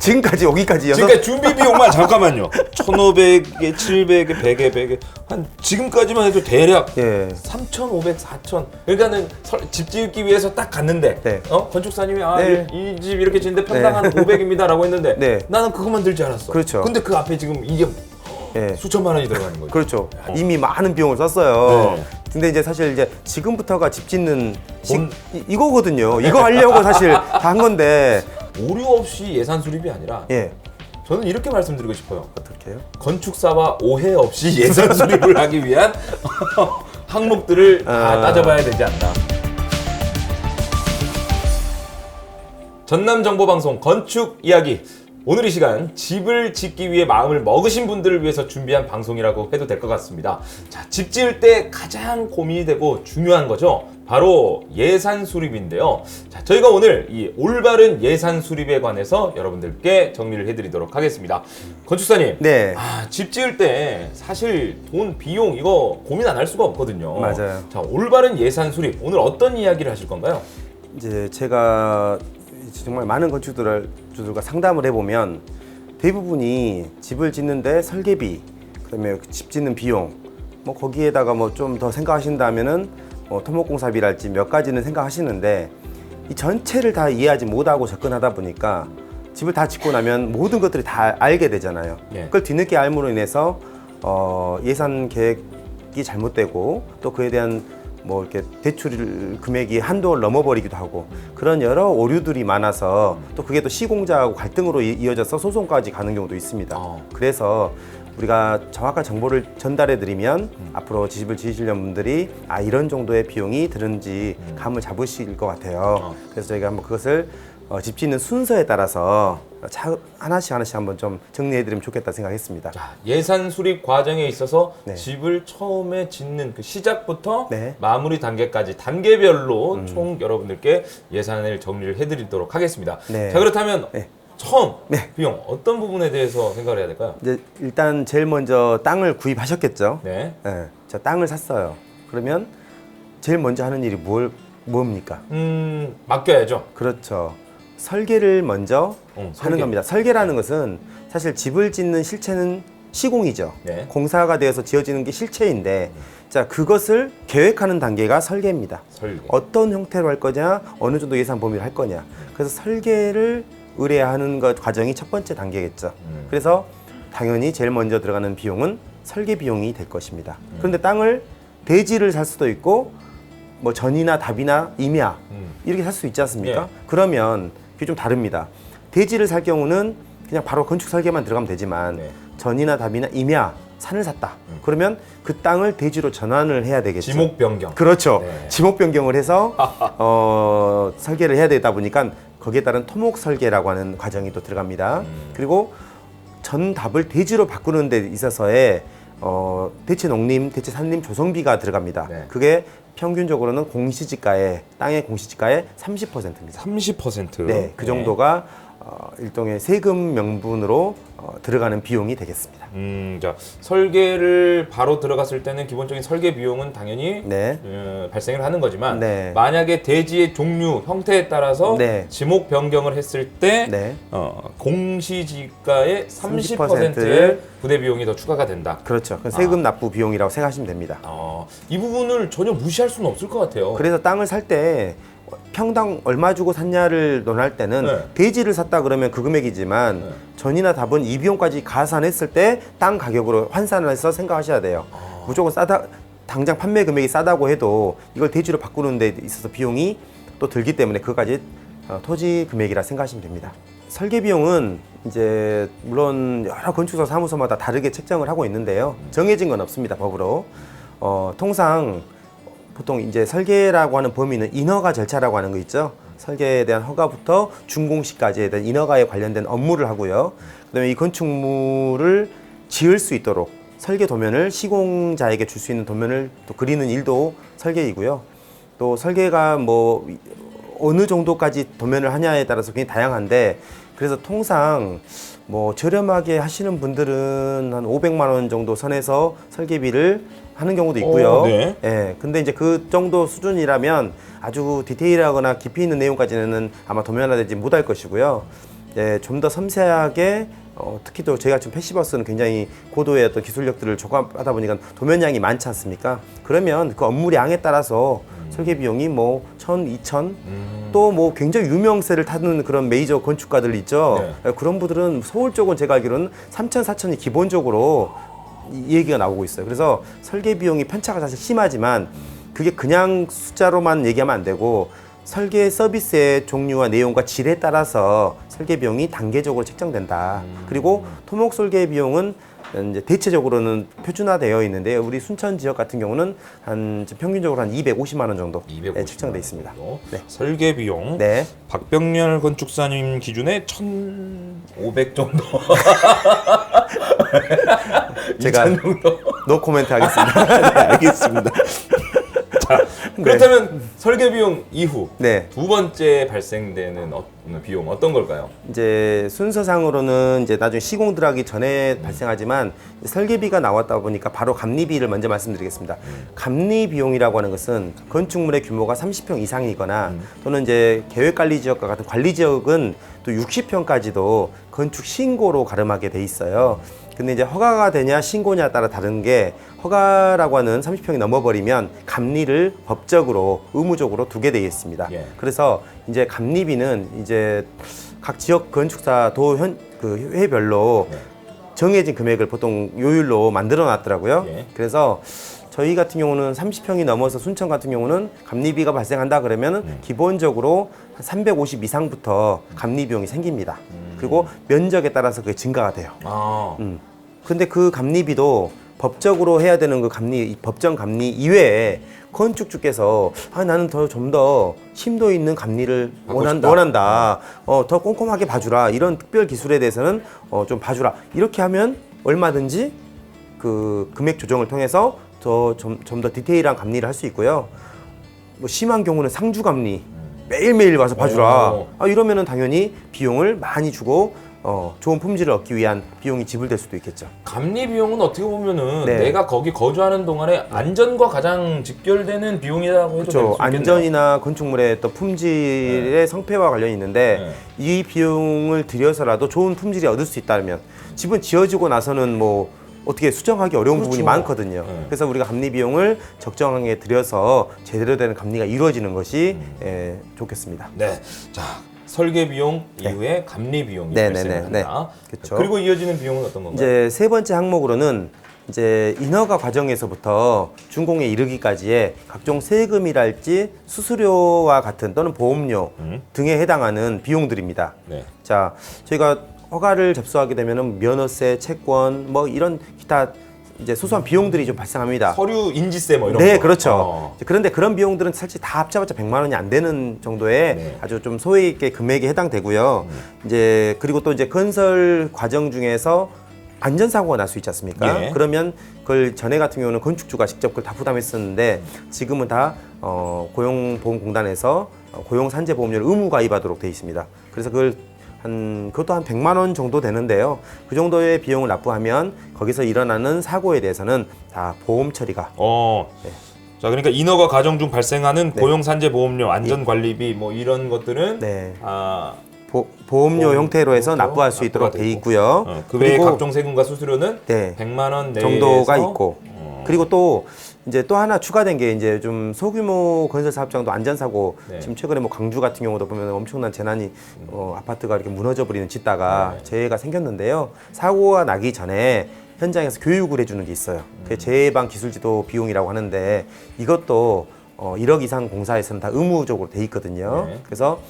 지금까지 여기까지 지금까지 준비 비용만 잠깐만요. 1,500에 700에 100에 100에 한 지금까지만 해도 대략 예. 3,500, 4,000. 그러니까는 집 짓기 위해서 딱 갔는데 네. 건축사님이 네. 이 집 이렇게 짓는데 평당 한 500입니다라고 했는데 네. 나는 그것만 들지 않았어. 그렇죠. 근데 그 앞에 지금 이게 예. 수천만 원이 들어가는 거죠. 그렇죠. 이미 많은 비용을 썼어요. 네. 근데 이제 사실 이제 지금부터가 집 짓는 이거거든요. 이거 하려고 사실 다 한 건데. 오류 없이 예산 수립이 아니라 예. 저는 이렇게 말씀드리고 싶어요. 어떻게요? 건축사와 오해 없이 예산 수립을 하기 위한 항목들을 다 따져봐야 되지 않나. 전남정보방송 건축 이야기. 오늘 이 시간 집을 짓기 위해 마음을 먹으신 분들을 위해서 준비한 방송이라고 해도 될 것 같습니다. 자, 집 지을 때 가장 고민이 되고 중요한 거죠. 바로 예산 수립인데요. 자, 저희가 오늘 이 올바른 예산 수립에 관해서 여러분들께 정리를 해드리도록 하겠습니다. 건축사님, 네. 집 지을 때 사실 돈, 비용 이거 고민 안 할 수가 없거든요. 맞아요. 자, 올바른 예산 수립 오늘 어떤 이야기를 하실 건가요? 이제 제가 정말 많은 건축주들과 상담을 해보면 대부분이 집을 짓는데 설계비, 그다음에 집 짓는 비용, 뭐 거기에다가 뭐 좀 더 생각하신다면은 뭐 토목공사비랄지 몇 가지는 생각하시는데 이 전체를 다 이해하지 못하고 접근하다 보니까 집을 다 짓고 나면 모든 것들이 다 알게 되잖아요. 네. 그걸 뒤늦게 알므로 인해서 예산 계획이 잘못되고 또 그에 대한 뭐 이렇게 대출 금액이 한도를 넘어버리기도 하고 그런 여러 오류들이 많아서 또 그게 또 시공자하고 갈등으로 이어져서 소송까지 가는 경우도 있습니다. 그래서 우리가 정확한 정보를 전달해 드리면 앞으로 집을 지으시려는 분들이 이런 정도의 비용이 드는지 감을 잡으실 것 같아요. 그래서 저희가 한번 그것을 집 짓는 순서에 따라서 하나씩 한번 좀 정리해 드리면 좋겠다 생각했습니다. 자, 예산 수립 과정에 있어서 네. 집을 처음에 짓는 그 시작부터 네. 마무리 단계까지 단계별로 총 여러분들께 예산을 정리를 해드리도록 하겠습니다. 네. 자, 그렇다면 네. 처음 네. 비용 어떤 부분에 대해서 생각을 해야 될까요? 이제 일단 제일 먼저 땅을 구입하셨겠죠. 네. 네. 자, 땅을 샀어요. 그러면 제일 먼저 하는 일이 뭡니까? 맡겨야죠. 그렇죠. 설계를 먼저 설계. 하는 겁니다. 설계라는 것은 사실 집을 짓는 실체는 시공이죠. 네. 공사가 되어서 지어지는 게 실체인데 자, 그것을 계획하는 단계가 설계입니다. 설계. 어떤 형태로 할 거냐, 어느 정도 예산 범위를 할 거냐. 그래서 설계를 의뢰하는 것 과정이 첫 번째 단계겠죠. 그래서 당연히 제일 먼저 들어가는 비용은 설계 비용이 될 것입니다. 그런데 땅을 대지를 살 수도 있고 뭐 전이나 답이나 임야 이렇게 살 수 있지 않습니까? 예. 그러면 그게 좀 다릅니다. 대지를 살 경우는 그냥 바로 건축 설계만 들어가면 되지만 네. 전이나 답이나 임야 산을 샀다. 그러면 그 땅을 대지로 전환을 해야 되겠죠. 지목 변경. 그렇죠. 네. 지목 변경을 해서 설계를 해야 되다 보니까 거기에 따른 토목 설계라고 하는 과정이 또 들어갑니다. 그리고 전답을 대지로 바꾸는 데 있어서의 대체 농림, 대체 산림 조성비가 들어갑니다. 네. 그게 평균적으로는 공시지가의 땅의 공시지가의 30%입니다. 30%. 네, 그 정도가 일종의 세금 명분으로 들어가는 비용이 되겠습니다. 자, 설계를 바로 들어갔을 때는 기본적인 설계 비용은 당연히 네. 발생을 하는 거지만 네. 만약에 대지의 종류, 형태에 따라서 네. 지목 변경을 했을 때 네. 공시지가의 30%의 부대 비용이 더 추가가 된다. 그렇죠. 그 세금 납부 비용이라고 생각하시면 됩니다. 이 부분을 전혀 무시할 수는 없을 것 같아요. 그래서 땅을 살 때 평당 얼마 주고 샀냐를 논할 때는 네. 대지를 샀다 그러면 그 금액이지만 네. 전이나 답은 이 비용까지 가산했을 때 땅 가격으로 환산을 해서 생각하셔야 돼요. 무조건 싸다 당장 판매 금액이 싸다고 해도 이걸 대지로 바꾸는 데 있어서 비용이 또 들기 때문에 그것까지 토지 금액이라 생각하시면 됩니다. 설계 비용은 이제 물론 여러 건축사 사무소마다 다르게 책정을 하고 있는데요. 정해진 건 없습니다, 법으로. 통상 보통 이제 설계라고 하는 범위는 인허가 절차라고 하는 거 있죠. 설계에 대한 허가부터 준공식까지에 대한 인허가에 관련된 업무를 하고요. 그다음에 이 건축물을 지을 수 있도록 설계 도면을 시공자에게 줄 수 있는 도면을 또 그리는 일도 설계이고요. 또 설계가 뭐 어느 정도까지 도면을 하냐에 따라서 굉장히 다양한데 그래서 통상 뭐 저렴하게 하시는 분들은 한 500만 원 정도 선에서 설계비를 하는 경우도 있고요. 네. 예. 근데 이제 그 정도 수준이라면 아주 디테일하거나 깊이 있는 내용까지는 아마 도면화되지 못할 것이고요. 좀 더 섬세하게 특히 또 저희가 지금 패시브하우스는 굉장히 고도의 어떤 기술력들을 조합하다 보니까 도면량이 많지 않습니까? 그러면 그 업무량에 따라서 설계 비용이 뭐 1,000, 2,000 또 뭐 굉장히 유명세를 타는 그런 메이저 건축가들 있죠. 그런 분들은 서울 쪽은 제가 알기로는 3,000, 4,000이 기본적으로 이 얘기가 나오고 있어요. 그래서 설계 비용이 편차가 사실 심하지만 그게 그냥 숫자로만 얘기하면 안 되고 설계 서비스의 종류와 내용과 질에 따라서 설계 비용이 단계적으로 책정된다. 그리고 토목 설계 비용은 이제 대체적으로는 표준화되어 있는데 우리 순천 지역 같은 경우는 한 지금 평균적으로 한 250만 원 정도 250만 책정돼 있습니다. 네. 설계 비용 네. 박병렬 건축사님 기준에 1,500 정도. 제가 2,000 정도. 노 코멘트 하겠습니다. 네, 알겠습니다. 자, 그렇다면 설계 비용 이후 네. 두 번째 발생되는 비용 어떤 걸까요? 이제 순서상으로는 이제 나중에 시공 들어가기 전에 발생하지만 설계비가 나왔다 보니까 바로 감리비를 먼저 말씀드리겠습니다. 감리 비용이라고 하는 것은 건축물의 규모가 30평 이상이거나 또는 이제 계획관리지역과 같은 관리지역은 또 60평까지도 건축 신고로 가름하게 돼 있어요. 근데 이제 허가가 되냐 신고냐에 따라 다른 게 허가라고 하는 30평이 넘어버리면 감리를 법적으로 의무적으로 두게 되어 있습니다. 예. 그래서 이제 감리비는 이제 각 지역 건축사 그 회별로 정해진 금액을 보통 요율로 만들어 놨더라고요. 예. 그래서 저희 같은 경우는 30평이 넘어서 순천 같은 경우는 감리비가 발생한다 그러면 기본적으로 한 350 이상부터 감리 비용이 생깁니다. 그리고 면적에 따라서 그게 증가가 돼요. 근데 그 감리비도 법적으로 해야 되는 그 감리, 법정 감리 이외에 건축주께서 나는 좀 더 심도 있는 감리를 원한다. 더 꼼꼼하게 봐주라. 이런 특별 기술에 대해서는 좀 봐주라. 이렇게 하면 얼마든지 그 금액 조정을 통해서 좀 더 디테일한 감리를 할 수 있고요. 뭐 심한 경우는 상주 감리 매일매일 와서 봐주라. 이러면은 당연히 비용을 많이 주고 좋은 품질을 얻기 위한 비용이 지불될 수도 있겠죠. 감리 비용은 어떻게 보면은 네. 내가 거기 거주하는 동안에 안전과 가장 직결되는 비용이라고 해도 될 수 그렇죠. 있겠네요. 안전이나 건축물의 또 품질의 성패와 관련이 있는데 이 비용을 들여서라도 좋은 품질이 얻을 수 있다면 집은 지어지고 나서는 뭐 어떻게 수정하기 어려운 부분이 많거든요. 그래서 우리가 감리 비용을 적정하게 들여서 제대로 되는 감리가 이루어지는 것이 좋겠습니다. 네. 자, 설계 비용 이후에 감리 비용이 네, 발생을 네, 네, 한다. 그렇죠. 그리고 이어지는 비용은 어떤 건가요? 이제 세 번째 항목으로는 이제 인허가 과정에서부터 준공에 이르기까지의 각종 세금이랄지 수수료와 같은 또는 보험료 등에 해당하는 비용들입니다. 네. 자, 저희가 허가를 접수하게 되면은 면허세, 채권 뭐 이런 기타 이제 소소한 비용들이 좀 발생합니다. 서류 인지세 뭐 이런 네, 거. 그렇죠. 그런데 그런 비용들은 사실 다 합쳐봤자 100만 원이 안 되는 정도의 아주 좀 소액의 금액에 해당되고요. 이제 그리고 또 이제 건설 과정 중에서 안전사고가 날 수 있지 않습니까? 예. 그러면 그걸 전에 같은 경우는 건축주가 직접 그걸 다 부담했었는데 지금은 다 고용보험공단에서 고용산재보험료를 의무 가입하도록 되어 있습니다. 그래서 그것도 한 100만 원 정도 되는데요. 그 정도의 비용을 납부하면 거기서 일어나는 사고에 대해서는 다 보험 처리가. 자, 그러니까 인허가 과정 중 발생하는 고용산재보험료, 안전관리비 뭐 이런 것들은 보험료 형태로 해서 납부할 수 있도록 돼 있고요. 그 외에 각종 세금과 수수료는 100만 원 내에서 정도가 있고. 그리고 또 이제 또 하나 추가된 게 이제 좀 소규모 건설 사업장도 안전사고 지금 최근에 뭐 광주 같은 경우도 보면 엄청난 재난이 아파트가 이렇게 무너져 버리는 짓다가 재해가 생겼는데요. 사고가 나기 전에 현장에서 교육을 해주는 게 있어요. 그게 재해예방 기술지도 비용이라고 하는데 이것도 1억 이상 공사에서는 다 의무적으로 돼 있거든요. 그래서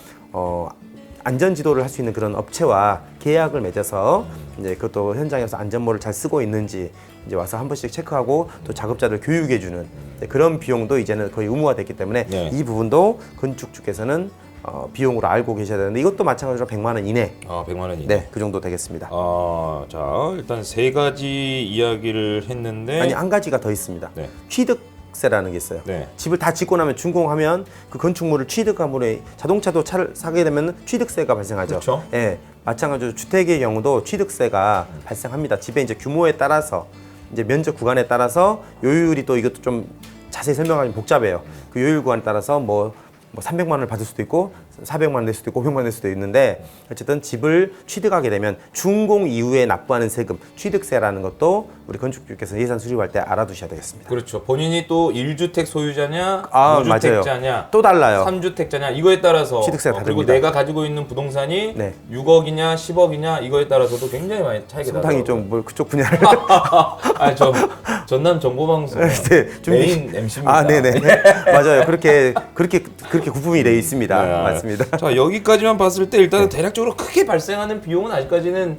안전 지도를 할 수 있는 그런 업체와 계약을 맺어서 이제 그것도 현장에서 안전모를 잘 쓰고 있는지 이제 와서 한 번씩 체크하고 또 작업자들 교육해주는 그런 비용도 이제는 거의 의무화됐기 때문에 이 부분도 건축주께서는 비용으로 알고 계셔야 되는데 이것도 마찬가지로 100만 원 이내. 100만 원 이내. 네, 그 정도 되겠습니다. 자, 일단 세 가지 이야기를 했는데 아니, 한 가지가 더 있습니다. 취득세라는 게 있어요. 집을 다 짓고 나면 준공하면 그 건축물을 취득함으로 자동차도 차를 사게 되면 취득세가 발생하죠. 그렇죠. 예, 마찬가지로 주택의 경우도 취득세가 발생합니다. 집의 이제 규모에 따라서 이제 면적 구간에 따라서 요율이 또 이것도 좀 자세히 설명하면 복잡해요. 그 요율 구간에 따라서 뭐 300만 원을 받을 수도 있고 400만 원 낼 수도 있고 500만 원 낼 수도 있는데 어쨌든 집을 취득하게 되면 준공 이후에 납부하는 세금, 취득세라는 것도 우리 건축주께서 예산 수립할 때 알아두셔야 되겠습니다. 그렇죠. 본인이 또 1주택 소유자냐, 아, 5주택자냐, 맞아요. 또 달라요. 3주택자냐 이거에 따라서 취득세가 그리고 다릅니다. 내가 가지고 있는 부동산이 네. 6억이냐, 10억이냐 이거에 따라서도 굉장히 많이 차이가 나요. 상당히 좀 뭐 그쪽 분야를 아, 저 전남 정보방송 네, 메인 MC입니다. 아, 네네. 맞아요. 그렇게 구분이 되어 있습니다. 네. 맞습니다. 자, 여기까지만 봤을 때 일단은 대략적으로 크게 발생하는 비용은 아직까지는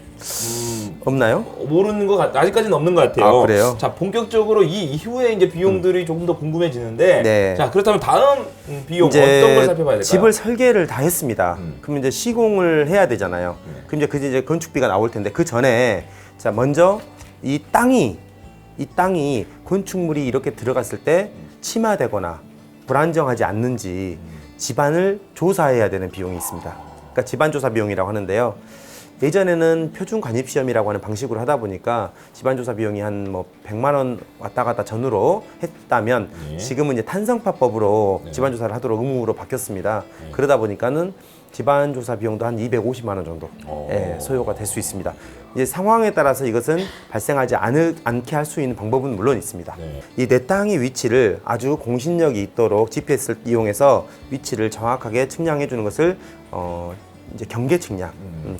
없나요? 모르는 것 같, 아직까지는 없는 것 같아요. 아, 그래요? 자, 본격적으로 이 이후에 이제 비용들이 조금 더 궁금해지는데, 네. 자, 그렇다면 다음 비용 이제 어떤 걸 살펴봐야 될까요? 집을 설계를 다 했습니다. 그럼 이제 시공을 해야 되잖아요. 그럼 이제 그 이제 건축비가 나올 텐데 그 전에 자 먼저 이 땅이 건축물이 이렇게 들어갔을 때 침하되거나 불안정하지 않는지 집안을 조사해야 되는 비용이 있습니다. 그러니까 집안조사 비용이라고 하는데요. 예전에는 표준 관입 시험이라고 하는 방식으로 하다 보니까 집안조사 비용이 한 뭐 100만 원 왔다 갔다 전후로 했다면 네. 지금은 이제 탄성파법으로 집안조사를 하도록 의무로 바뀌었습니다. 그러다 보니까는 집안조사 비용도 한 250만 원 정도 소요가 될 수 있습니다. 이제 상황에 따라서 이것은 발생하지 않게 할 수 있는 방법은 물론 있습니다. 네. 이 내 땅의 위치를 아주 공신력이 있도록 GPS를 이용해서 위치를 정확하게 측량해 주는 것을 이제 경계 측량,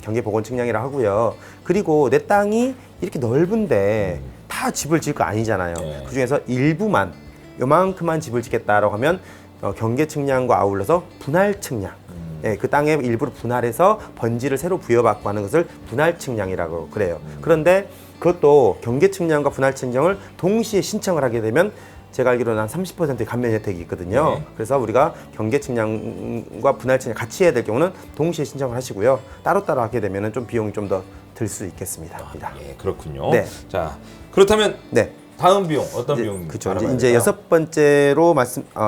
경계 복원 측량이라 하고요. 그리고 내 땅이 이렇게 넓은데 다 집을 지을 거 아니잖아요. 네. 그 중에서 일부만 요만큼만 집을 짓겠다라고 하면 경계 측량과 아울러서 분할 측량. 예, 그 땅의 일부를 분할해서 번지를 새로 부여받고 하는 것을 분할 측량이라고 그래요. 그런데 그것도 경계 측량과 분할 측량을 동시에 신청을 하게 되면 제가 알기로는 한 30%의 감면 혜택이 있거든요. 네. 그래서 우리가 경계 측량과 분할 측량 같이 해야 될 경우는 동시에 신청을 하시고요. 따로따로 하게 되면 좀 비용이 좀 더 들 수 있겠습니다. 예, 그렇군요. 네. 자, 그렇다면 네. 다음 비용 어떤 비용? 그렇죠. 이제 여섯 번째로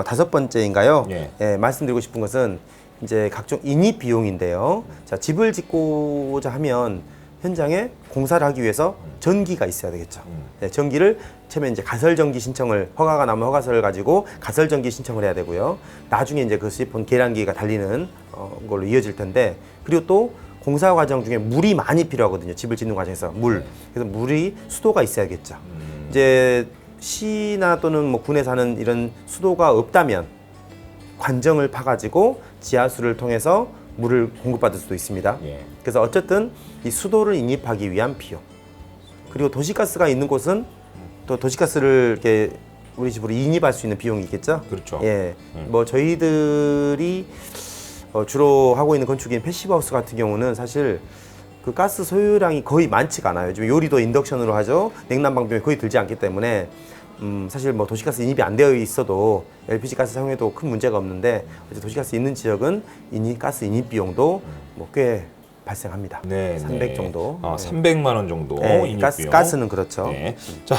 다섯 번째인가요? 예. 예, 말씀드리고 싶은 것은 이제 각종 인입 비용인데요. 자, 집을 짓고자 하면 현장에 공사를 하기 위해서 전기가 있어야 되겠죠. 네, 전기를 처음에 이제 가설전기 신청을 허가가 나면 허가서를 가지고 가설전기 신청을 해야 되고요. 나중에 이제 그것이 본 계량기가 달리는 걸로 이어질 텐데 그리고 또 공사 과정 중에 물이 많이 필요하거든요. 집을 짓는 과정에서 물. 그래서 물이 수도가 있어야겠죠. 이제 시나 또는 뭐 군에서 하는 이런 수도가 없다면 관정을 파가지고 지하수를 통해서 물을 공급받을 수도 있습니다. 예. 그래서 어쨌든 이 수도를 인입하기 위한 비용. 그리고 도시가스가 있는 곳은 또 도시가스를 이렇게 우리 집으로 인입할 수 있는 비용이 있겠죠. 그렇죠. 예. 뭐 저희들이 주로 하고 있는 건축인 패시브하우스 같은 경우는 사실 그 가스 소요량이 거의 많지가 않아요. 지금 요리도 인덕션으로 하죠. 냉난방 비용이 거의 들지 않기 때문에 사실 뭐 도시가스 인입이 안 되어 있어도 LPG 가스 사용해도 큰 문제가 없는데 어제 도시가스 있는 지역은 가스 인입 비용도 뭐 꽤 발생합니다. 네, 300 정도. 아, 300만 원 정도 네, 인입 비용. 가스는 그렇죠. 네. 자,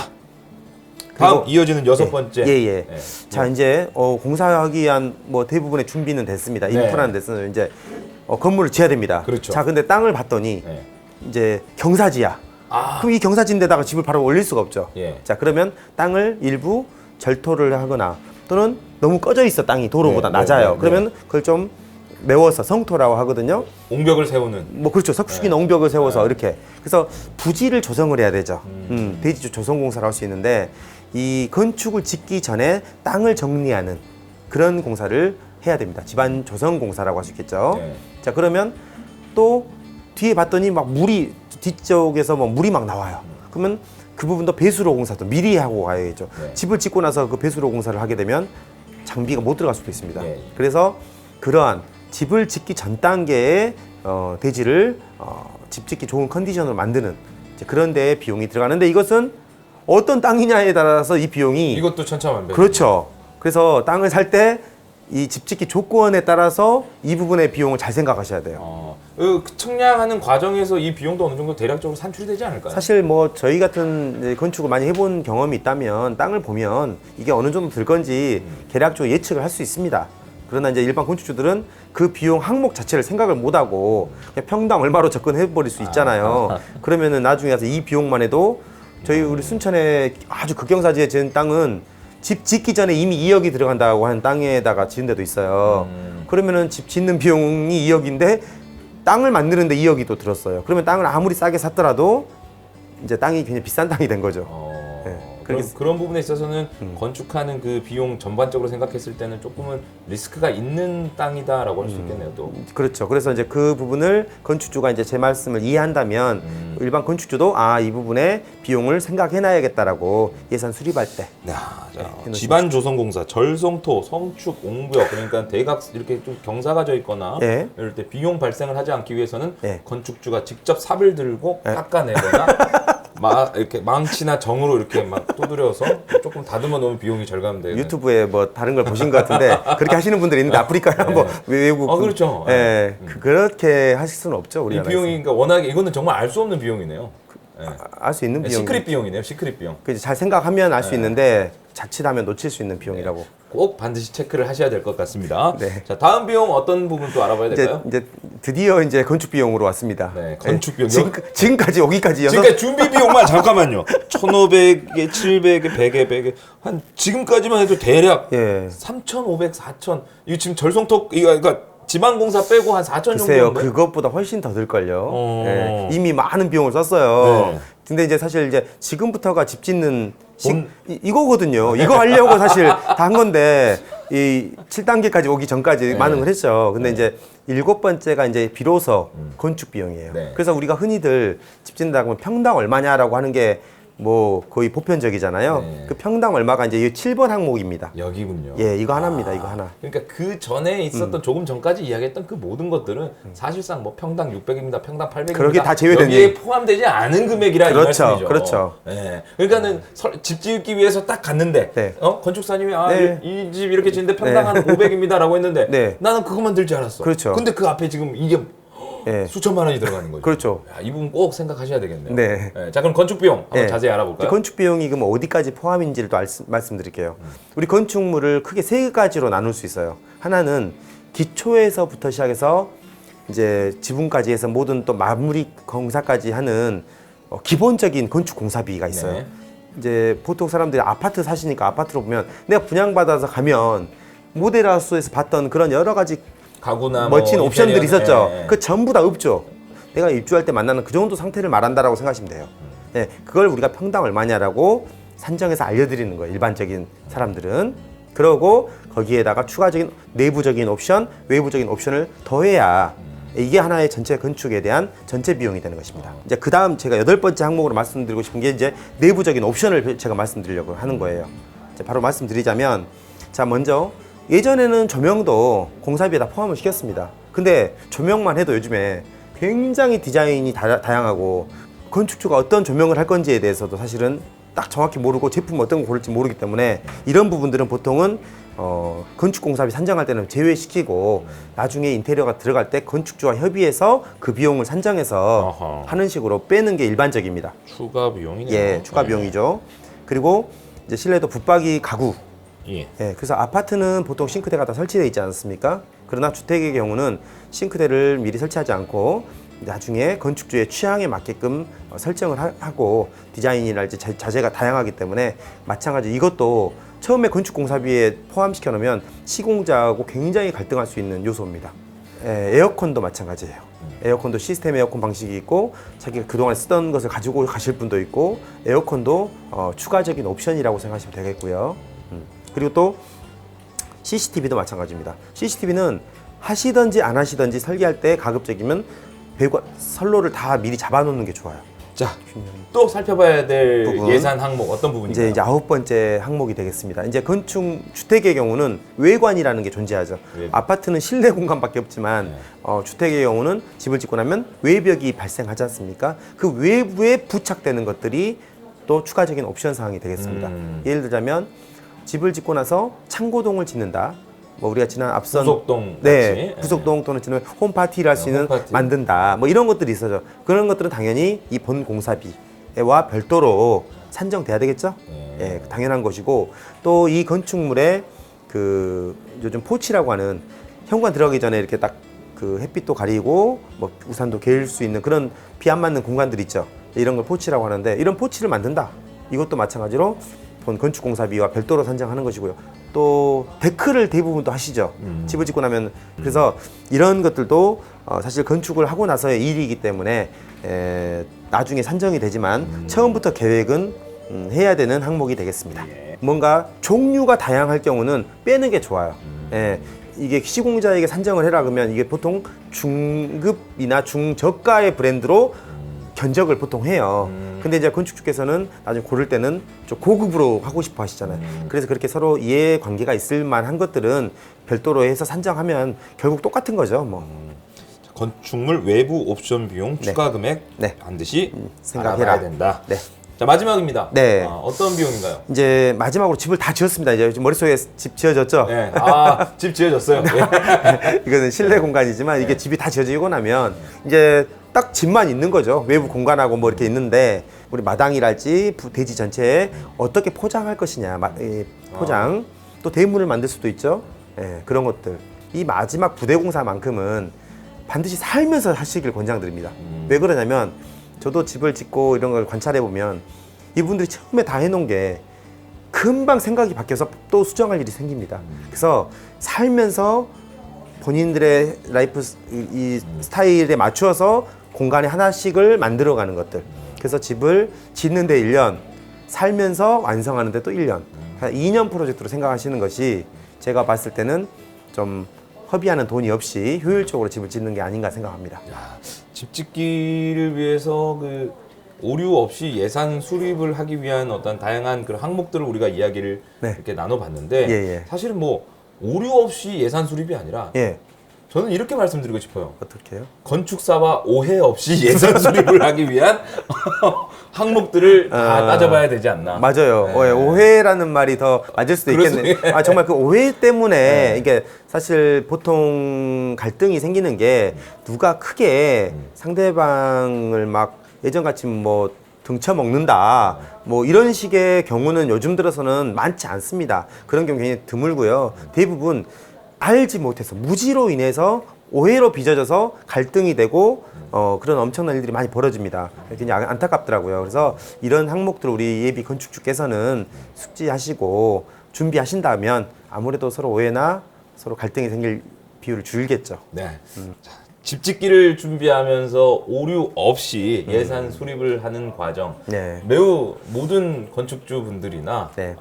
다음 그리고- 이어지는 여섯 번째. 예. 네. 자, 이제 공사하기 위한 뭐 대부분의 준비는 됐습니다. 네. 인프라는 됐어요. 이제 건물을 지어야 됩니다. 그렇죠. 자, 근데 땅을 봤더니 네. 이제 경사지야. 아. 그럼 이 경사지인데다가 집을 바로 올릴 수가 없죠. 예. 자, 그러면 땅을 일부 절토를 하거나 또는 너무 꺼져 있어 땅이 도로보다 네, 낮아요. 네. 그러면 그걸 좀 메워서 성토라고 하거든요. 옹벽을 세우는. 뭐 그렇죠. 석축이나 옹벽을 세워서 이렇게. 그래서 부지를 조성을 해야 되죠. 대지 조성 공사를 할 수 있는데 이 건축을 짓기 전에 땅을 정리하는 그런 공사를 해야 됩니다. 집안 조성 공사라고 할 수 있겠죠. 네. 자, 그러면 또 뒤에 봤더니 막 물이 뒤쪽에서 뭐 물이 막 나와요. 그러면 그 부분도 배수로 공사도 미리 하고 가야겠죠. 네. 집을 짓고 나서 그 배수로 공사를 하게 되면 장비가 못 들어갈 수도 있습니다. 네. 그래서 그러한 집을 짓기 전 단계에 대지를 집 짓기 좋은 컨디션으로 만드는 이제 그런 데에 비용이 들어가는데 이것은 어떤 땅이냐에 따라서 이 비용이 이것도 천차만별. 그렇죠. 그래서 땅을 살 때 이 집 짓기 조건에 따라서 이 부분의 비용을 잘 생각하셔야 돼요. 그 측량하는 과정에서 이 비용도 어느 정도 대략적으로 산출이 되지 않을까요? 사실 뭐 저희 같은 이제 건축을 많이 해본 경험이 있다면 땅을 보면 이게 어느 정도 들 건지 대략적으로 예측을 할 수 있습니다. 그러나 이제 일반 건축주들은 그 비용 항목 자체를 생각을 못하고 그냥 평당 얼마로 접근해 버릴 수 있잖아요. 그러면은 나중에 가서 이 비용만 해도 저희 우리 순천에 아주 극경사지에 지은 땅은 집 짓기 전에 이미 2억이 들어간다고 하는 땅에다가 지은 데도 있어요. 그러면은 집 짓는 비용이 2억인데 땅을 만드는데 2억이 또 들었어요. 그러면 땅을 아무리 싸게 샀더라도 이제 땅이 굉장히 비싼 땅이 된 거죠. 네, 그런 부분에 있어서는 건축하는 그 비용 전반적으로 생각했을 때는 조금은 리스크가 있는 땅이다라고 할 수 있겠네요. 또 그렇죠. 그래서 이제 그 부분을 건축주가 이제 제 말씀을 이해한다면 일반 건축주도 이 부분에 비용을 생각해놔야겠다라고 예산 수립할 때. 자, 집안 조성공사, 절성토, 성축, 옹벽 그러니까 대각 이렇게 좀 경사가 져 있거나 예. 이럴 때 비용 발생을 하지 않기 위해서는 예. 건축주가 직접 삽을 들고 깎아내거나 이렇게 망치나 정으로 이렇게 막 두드려서 조금 다듬어 놓으면 비용이 절감돼요. 유튜브에 뭐 다른 걸 보신 것 같은데 그렇게 하시는 분들이 있는데 아프리카나 뭐 외국 그렇죠. 그렇게 하실 수는 없죠. 이 우리나라에서. 비용이 그러니까 워낙에 이거는 정말 알 수 없는 비용이네요. 알 수 있는 비용. 시크릿 비용이네요. 시크릿 비용. 잘 생각하면 알 수 있는데 자칫하면 놓칠 수 있는 비용이라고. 꼭 반드시 체크를 하셔야 될 것 같습니다. 네. 자, 다음 비용 어떤 부분 또 알아봐야 될까요? 이제 드디어 이제 건축 비용으로 왔습니다. 네, 건축 비용. 지금까지 여기까지 지금까지 준비 비용만 잠깐만요. 1,500에 700에 100에 100에 한 지금까지만 해도 대략 예. 3,500, 4,000. 이거 지금 절성턱 그러니까 지방공사 빼고 한 4,000 글쎄요, 정도인데. 그것보다 훨씬 더 들걸요. 예, 이미 많은 비용을 썼어요. 네. 근데 이제 사실 이제 지금부터가 집 짓는 이거거든요. 이거 하려고 사실 다 한 건데 이 7단계까지 오기 전까지 많은 걸 했죠. 근데 이제 7번째가 이제 비로소 건축 비용이에요. 네. 그래서 우리가 흔히들 집 짓는다고 하면 평당 얼마냐라고 하는 게 뭐 거의 보편적이잖아요. 네. 그 평당 얼마가 이제 이 7번 항목입니다. 여기군요. 예, 이거 하나입니다. 이거 하나. 그러니까 그 전에 있었던 조금 전까지 이야기했던 그 모든 것들은 사실상 뭐 평당 600입니다, 평당 800입니다. 그렇게 다 제외된 여기에 얘기. 포함되지 않은 금액이라 그렇죠, 이 말씀이죠. 그렇죠. 예. 그러니까는 집 짓기 위해서 딱 갔는데, 네. 건축사님이 네. 이 집 이렇게 짓는데 평당 한 500입니다라고 했는데, 네. 나는 그것만 들지 않았어. 그렇죠. 근데 그 앞에 지금 이게 예. 수천만 원이 들어가는 거죠. 그렇죠. 야, 이 부분 꼭 생각하셔야 되겠네요. 네. 예. 자, 그럼 건축 비용 한번 네. 자세히 알아볼까요? 건축 비용이 그럼 어디까지 포함인지를 또 말씀드릴게요. 우리 건축물을 크게 세 가지로 나눌 수 있어요. 하나는 기초에서부터 시작해서 이제 지붕까지 해서 모든 또 마무리 공사까지 하는 기본적인 건축 공사비가 있어요. 네. 이제 보통 사람들이 아파트 사시니까 아파트로 보면 내가 분양받아서 가면 모델하우스에서 봤던 그런 여러 가지 가구나 멋진 뭐 옵션들이 인테리어, 있었죠. 예. 그 전부 다 없죠. 내가 입주할 때 만나는 그 정도 상태를 말한다라고 생각하시면 돼요. 네, 그걸 우리가 평당 얼마냐라고 산정해서 알려드리는 거예요. 일반적인 사람들은. 그러고 거기에다가 추가적인 내부적인 옵션, 외부적인 옵션을 더해야 이게 하나의 전체 건축에 대한 전체 비용이 되는 것입니다. 이제 그 다음 제가 8번째 항목으로 말씀드리고 싶은 게 이제 내부적인 옵션을 제가 말씀드리려고 하는 거예요. 이제 바로 말씀드리자면, 자, 먼저 예전에는 조명도 공사비에 다 포함을 시켰습니다. 근데 조명만 해도 요즘에 굉장히 디자인이 다양하고 건축주가 어떤 조명을 할 건지에 대해서도 사실은 딱 정확히 모르고 제품 어떤 거 고를지 모르기 때문에 이런 부분들은 보통은 건축공사비 산정할 때는 제외시키고 나중에 인테리어가 들어갈 때 건축주와 협의해서 그 비용을 산정해서 어허. 하는 식으로 빼는 게 일반적입니다. 추가 비용이네요. 예, 추가 비용이죠. 그리고 이제 실내도 붙박이 가구. 예. 예, 그래서 아파트는 보통 싱크대가 다 설치되어 있지 않습니까? 그러나 주택의 경우는 싱크대를 미리 설치하지 않고 나중에 건축주의 취향에 맞게끔 설정을 하고 디자인이랄지 자재가 다양하기 때문에 마찬가지 이것도 처음에 건축 공사비에 포함시켜 놓으면 시공자하고 굉장히 갈등할 수 있는 요소입니다. 예, 에어컨도 마찬가지예요. 에어컨도 시스템 에어컨 방식이 있고 자기가 그동안 쓰던 것을 가지고 가실 분도 있고 에어컨도 추가적인 옵션이라고 생각하시면 되겠고요. 그리고 또 CCTV도 마찬가지입니다. CCTV는 하시든지 안 하시든지 설계할 때 가급적이면 배관 선로를 다 미리 잡아놓는 게 좋아요. 자, 또 살펴봐야 될 부분. 예산 항목 어떤 부분인가요? 이제 9번째 항목이 되겠습니다. 이제 건축 주택의 경우는 외관이라는 게 존재하죠. 외부. 아파트는 실내 공간밖에 없지만 주택의 경우는 집을 짓고 나면 외벽이 발생하지 않습니까? 그 외부에 부착되는 것들이 또 추가적인 옵션 사항이 되겠습니다. 예를 들자면 집을 짓고 나서 창고동을 짓는다. 뭐 우리가 지난 앞선 구속동 네, 같이. 구속동 또는 지금 홈파티를 할 수 있는 홈파티. 만든다. 뭐 이런 것들이 있어요. 그런 것들은 당연히 이 본 공사비와 별도로 산정돼야 되겠죠? 예, 당연한 것이고 또 이 건축물에 그 요즘 포치라고 하는 현관 들어가기 전에 이렇게 딱 그 햇빛도 가리고 뭐 우산도 개일 수 있는 그런 비 안 맞는 공간들 있죠. 이런 걸 포치라고 하는데 이런 포치를 만든다. 이것도 마찬가지로 본 건축공사비와 별도로 산정하는 것이고요. 또 데크를 대부분 또 하시죠. 집을 짓고 나면. 그래서 이런 것들도 사실 건축을 하고 나서의 일이기 때문에 나중에 산정이 되지만 처음부터 계획은 해야 되는 항목이 되겠습니다. 뭔가 종류가 다양할 경우는 빼는 게 좋아요. 예, 이게 시공자에게 산정을 해라 그러면 이게 보통 중급이나 중저가의 브랜드로 견적을 보통 해요. 근데 이제 건축주께서는 나중에 고를 때는 좀 고급으로 하고 싶어 하시잖아요. 그래서 그렇게 서로 이해 관계가 있을 만한 것들은 별도로 해서 산정하면 결국 똑같은 거죠. 뭐. 건축물 외부 옵션 비용 추가 금액 네. 반드시 생각해라. 알아봐야 된다. 네. 자, 마지막입니다. 네. 어떤 비용인가요? 이제 마지막으로 집을 다 지었습니다. 이제 머릿속에 집 지어졌죠? 네. 집 지어졌어요. 네. 이거는 실내 공간이지만 이게 집이 다 지어지고 나면 이제 딱 집만 있는 거죠. 외부 공간하고 뭐 이렇게 있는데 우리 마당이랄지 대지 전체에 어떻게 포장할 것이냐. 포장. 또 대문을 만들 수도 있죠. 예, 그런 것들. 이 마지막 부대공사만큼은 반드시 살면서 하시길 권장드립니다. 왜 그러냐면 저도 집을 짓고 이런 걸 관찰해 보면 이분들이 처음에 다 해놓은 게 금방 생각이 바뀌어서 또 수정할 일이 생깁니다. 그래서 살면서 본인들의 라이프 이 스타일에 맞추어서 공간에 하나씩을 만들어가는 것들. 그래서 집을 짓는데 1년, 살면서 완성하는데 또 1년. 2년 프로젝트로 생각하시는 것이 제가 봤을 때는 좀 허비하는 돈이 없이 효율적으로 집을 짓는 게 아닌가 생각합니다. 집 짓기를 위해서 그 오류 없이 예산 수립을 하기 위한 어떤 다양한 그런 항목들을 우리가 이야기를 네. 이렇게 나눠봤는데 예. 사실은 뭐 오류 없이 예산 수립이 아니라 예, 저는 이렇게 말씀드리고 싶어요. 어떻게 해요? 건축사와 오해 없이 예산 수립을 하기 위한 항목들을 다 따져봐야 되지 않나. 맞아요. 네. 오해라는 말이 더 맞을 수도 있겠네요. 정말 그 오해 때문에 이게 사실 보통 갈등이 생기는 게 누가 크게 상대방을 막 예전같이 뭐 등쳐먹는다 뭐 이런 식의 경우는 요즘 들어서는 많지 않습니다. 그런 경우 굉장히 드물고요. 대부분 알지 못해서 무지로 인해서 오해로 빚어져서 갈등이 되고 그런 엄청난 일들이 많이 벌어집니다. 굉장히 안타깝더라고요. 그래서 이런 항목들을 우리 예비 건축주께서는 숙지하시고 준비하신다면 아무래도 서로 오해나 서로 갈등이 생길 비율을 줄이겠죠. 네. 자, 집 짓기를 준비하면서 오류 없이 예산 수립을 하는 과정. 네. 매우 모든 건축주 분들이나 네.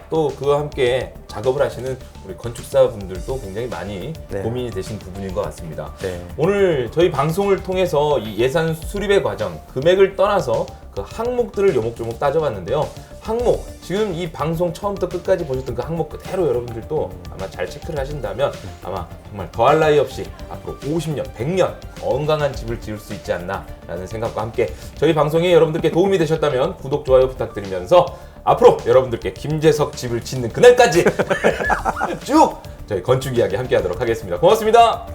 또 그와 함께 작업을 하시는 우리 건축사 분들도 굉장히 많이 네. 고민이 되신 부분인 것 같습니다. 네. 오늘 저희 방송을 통해서 이 예산 수립의 과정, 금액을 떠나서 그 항목들을 요목조목 따져봤는데요. 항목, 지금 이 방송 처음부터 끝까지 보셨던 그 항목 그대로 여러분들도 아마 잘 체크를 하신다면 아마 정말 더할 나위 없이 앞으로 50년, 100년 건강한 집을 지을 수 있지 않나 라는 생각과 함께 저희 방송이 여러분들께 도움이 되셨다면 구독, 좋아요 부탁드리면서 앞으로 여러분들께 김재석 집을 짓는 그날까지 쭉 저희 건축 이야기 함께 하도록 하겠습니다. 고맙습니다.